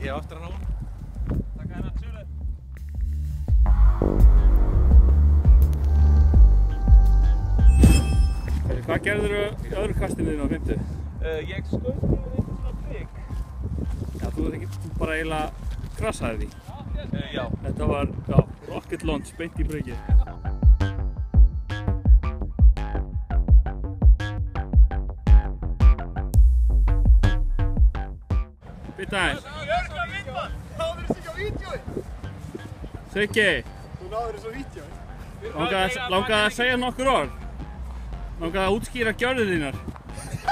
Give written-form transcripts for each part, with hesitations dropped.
Ég á eftir að ná hann. Takk að hérna, sjölu. Hvað gerðirðu í öðru kastinu þínu á 50? Ég skaut með einhvern svona prik. Já, þú ert ekki bara eiginlega krassaði því? Já. Þetta var, rocket launch, beint í prikið. Býta aðeins. Náður þessu ekki á vídeói? Siggi! Þú náður þessu á vídeói? Langaði að segja nokkur orð? Langaði að útskýra gjörðir þínar?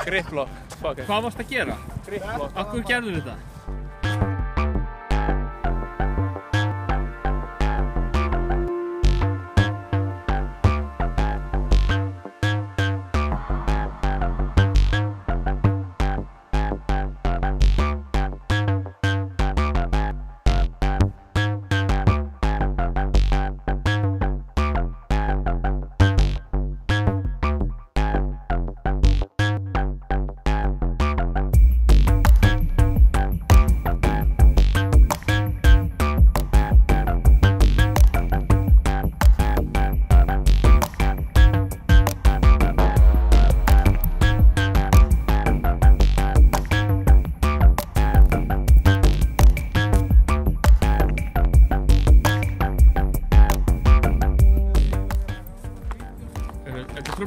Griplock. Hvað varst að gera? Griplock. Af hverju gerður þetta?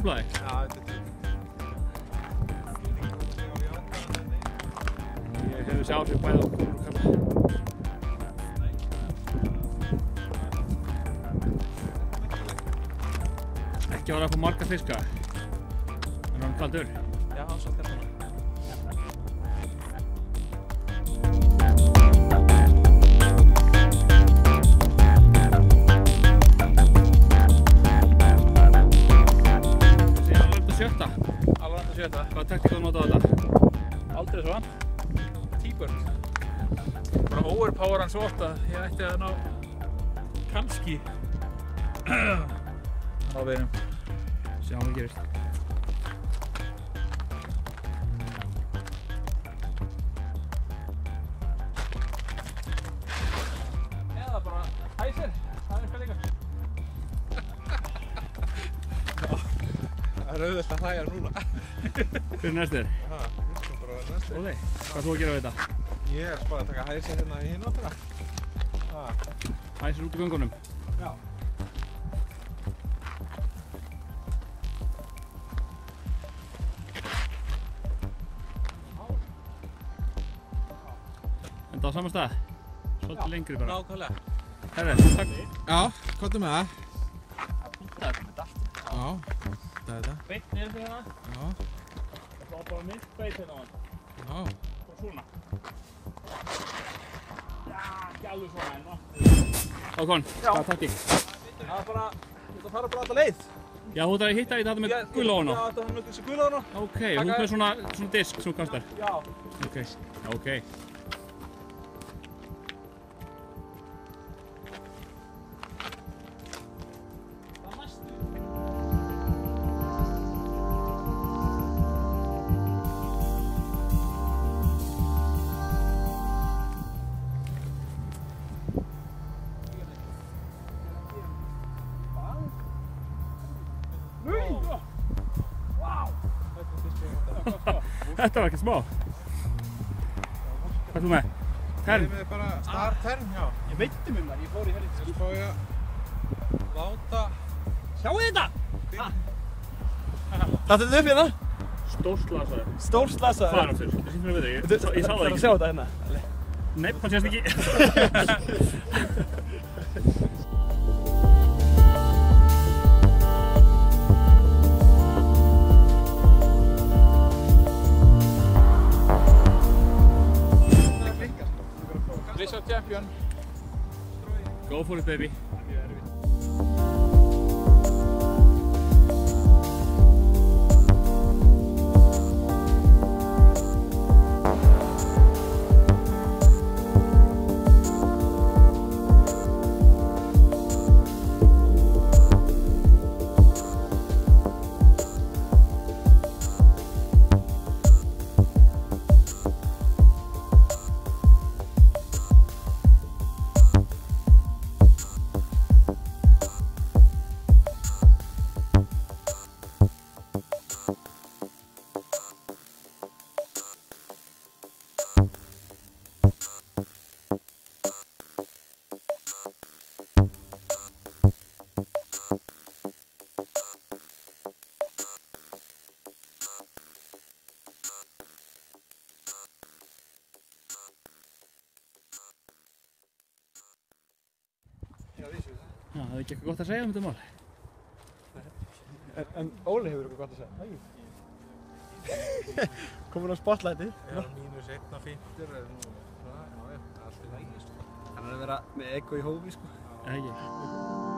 trufla þig? Já, þetta er Ég hef þessi áhrif bæði á konur og kalla. Ekki var að fá marga fiska. En hann kaldur. Já, svolítið svona. Sjötta. Alveg enda sjötta. Hvaða taktík þú notað á þetta? Aldrei svo hann. T-bird. Bara overpower hann svo oft að ég ætti að ná kannski ná beinum. Sjáum hvað gerist. Eða bara hæsir. Það virkar líka. Það er auðvitað að hlæja núna. Hver er næstur? Aha, við skulum bara vera næstur. Óli, hvað þú að gera við þetta? Ég er bara að taka hæsi hérna í hinn áttina. Hæsir út í göngunum. Já. Enda á sama stað. Svolítið lengri bara. Nákvæmlega. Herre, takk. Já, komdu með það. Það er þetta allt. Já, það er þetta. Beint niður fyrir hérna. Já, Og þá bara mitt beit hérna á hann. já. Og svona. Já, ekki alveg svona enn. Hákon, hvaða taktík? Það er bara, þetta fara bara alltaf leið. Já, þú ætlar að hitta í þetta með gula á hana. Já, þetta er með þessi gula á hana. Ok, þú ert með svona disk sem þú kastar. Já. Ok, ok. Það er næstu. Þetta var ekki smá. Hvað er þú með? Ég Tern? er með bara startern, já. Ég veitti mig maður, ég fór í helviti. Ég spá ég að láta... Sjáu þetta? Þetta er upp hérna. Stórslasaður. Stórslasaður. Hvað er aftur? Það sýnir mér við þig. Ég sá það Það er að ekki. sjá þetta hérna. Nei, það sést ekki. Lizard champion. Go for it, baby. Já, það er ekki eitthvað gott að segja um þetta mál. En Óli hefur eitthvað gott að segja. Komin á spotlightið. Já, mínus 1 á 50 er nú svona, já, allt í lagi, sko. Hann er að vera með ego í hófi, sko. Ekki.